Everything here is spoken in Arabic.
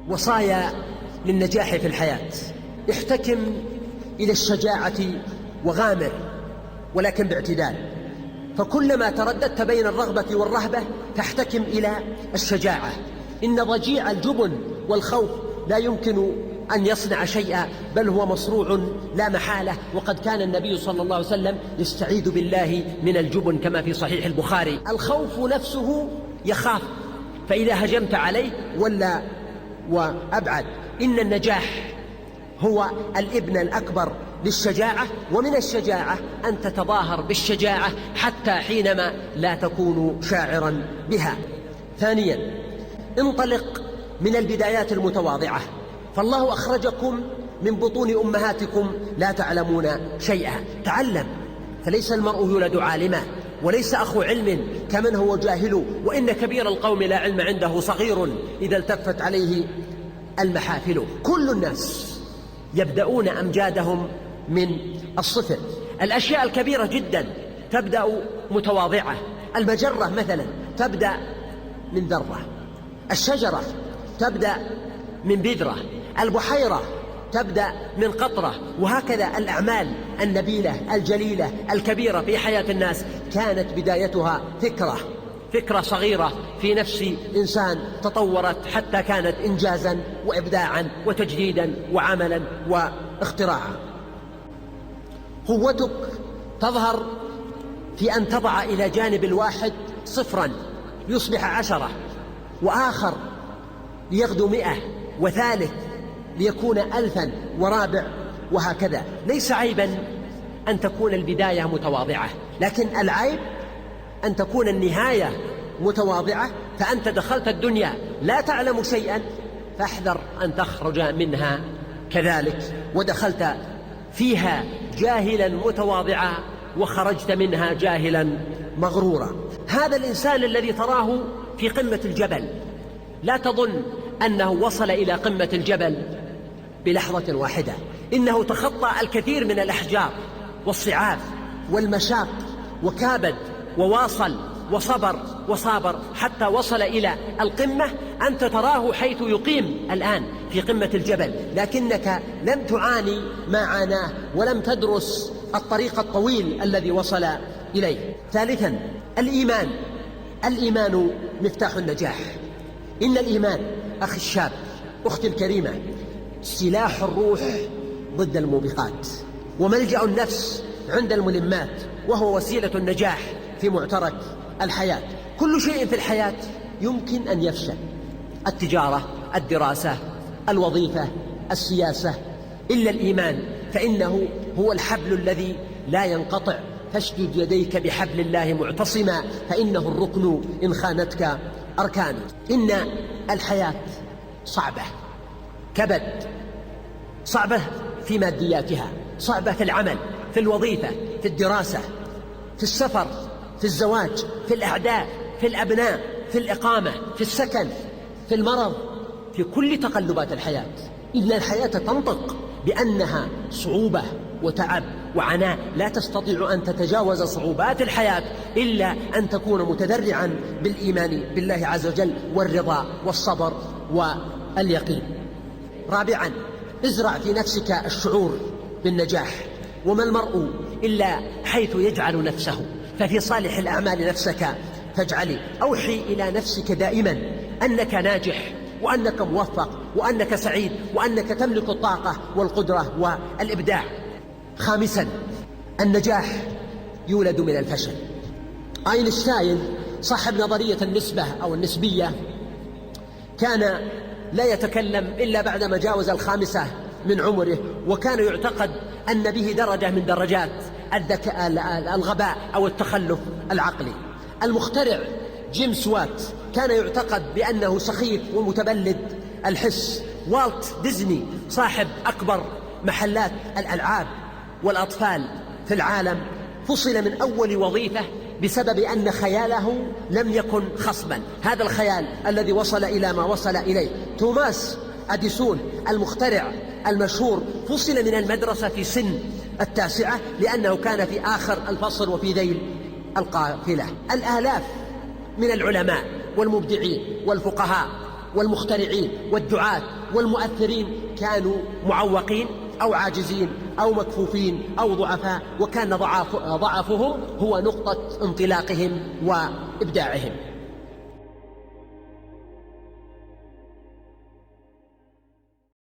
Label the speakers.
Speaker 1: وصايا للنجاح في الحياة. احتكم إلى الشجاعة وغامر، ولكن باعتدال، فكلما ترددت بين الرغبة والرهبة فاحتكم إلى الشجاعة. إن ضجيع الجبن والخوف لا يمكن أن يصنع شيئا، بل هو مصروع لا محالة. وقد كان النبي صلى الله عليه وسلم يستعيذ بالله من الجبن كما في صحيح البخاري. الخوف نفسه يخاف، فإذا هجمت عليه ولا وأبعد. إن النجاح هو الابن الأكبر للشجاعة، ومن الشجاعة أن تتظاهر بالشجاعة حتى حينما لا تكون شاعرا بها. ثانيا، انطلق من البدايات المتواضعة، فالله أخرجكم من بطون أمهاتكم لا تعلمون شيئا. تعلم، فليس المرء يولد عالما، وليس أخو علم كمن هو جاهل، وإن كبير القوم لا علم عنده صغير إذا التفت عليه المحافل. كل الناس يبدأون أمجادهم من الصفر. الأشياء الكبيرة جدا تبدأ متواضعة. المجرة مثلا تبدأ من ذرة، الشجرة تبدأ من بذرة، البحيرة تبدأ من قطرة، وهكذا الأعمال النبيلة الجليلة الكبيرة في حياة الناس كانت بدايتها فكرة صغيرة في نفس إنسان تطورت حتى كانت إنجازا وإبداعا وتجديدا وعملا واختراعا. قوتك تظهر في أن تضع إلى جانب الواحد صفرا ليصبح 10، وآخر ليغدو 100، وثالث ليكون 1000، ورابع، وهكذا. ليس عيبا أن تكون البداية متواضعة، لكن العيب أن تكون النهاية متواضعة، فأنت دخلت الدنيا لا تعلم شيئا، فاحذر أن تخرج منها كذلك، ودخلت فيها جاهلا متواضعا وخرجت منها جاهلا مغرورا. هذا الإنسان الذي تراه في قمة الجبل، لا تظن أنه وصل إلى قمة الجبل بلحظة واحدة، إنه تخطى الكثير من الأحجار والصعاب والمشاق، وكابد وواصل وصبر وصابر حتى وصل إلى القمة. أنت تراه حيث يقيم الآن في قمة الجبل، لكنك لم تعاني ما عاناه، ولم تدرس الطريق الطويل الذي وصل إليه. ثالثا، الإيمان مفتاح النجاح. إن الإيمان أخي الشاب، أختي الكريمة، سلاح الروح ضد الموبقات، وملجأ النفس عند الملمات، وهو وسيلة النجاح في معترك الحياة. كل شيء في الحياة يمكن أن يفشل، التجارة، الدراسة، الوظيفة، السياسة، إلا الإيمان، فإنه هو الحبل الذي لا ينقطع. فاشدد يديك بحبل الله معتصما، فإنه الركن إن خانتك أركانه. إن الحياة صعبة، كبد، صعبة في مادياتها، صعبة في العمل، في الوظيفة، في الدراسة، في السفر، في الزواج، في الأعداء، في الأبناء، في الإقامة، في السكن، في المرض، في كل تقلبات الحياة. إن الحياة تنطق بأنها صعوبة وتعب وعناء، لا تستطيع أن تتجاوز صعوبات الحياة إلا أن تكون متذرعا بالإيمان بالله عز وجل، والرضا والصبر واليقين. رابعا، ازرع في نفسك الشعور بالنجاح، وما المرء إلا حيث يجعل نفسه، ففي صالح الأعمال نفسك فاجعلي. أوحي إلى نفسك دائما أنك ناجح، وأنك موفق، وأنك سعيد، وأنك تملك الطاقة والقدرة والإبداع. خامسا، النجاح يولد من الفشل. أينشتاين صاحب نظرية النسبة أو النسبية كان لا يتكلم إلا بعدما جاوز 5 من عمره، وكان يعتقد أن به درجة من درجات الذكاء، الغباء أو التخلف العقلي. المخترع جيمس وات كان يعتقد بأنه سخيف ومتبلد الحس. والت ديزني صاحب أكبر محلات الألعاب والأطفال في العالم فصل من أول وظيفة بسبب أن خياله لم يكن خصبا، هذا الخيال الذي وصل إلى ما وصل إليه. توماس أديسون المخترع المشهور فصل من المدرسة في سن 9 لأنه كان في آخر الفصل وفي ذيل القافلة. الآلاف من العلماء والمبدعين والفقهاء والمخترعين والدعاة والمؤثرين كانوا معوقين أو عاجزين أو مكفوفين أو ضعفاء، وكان ضعفهم هو نقطة انطلاقهم وإبداعهم.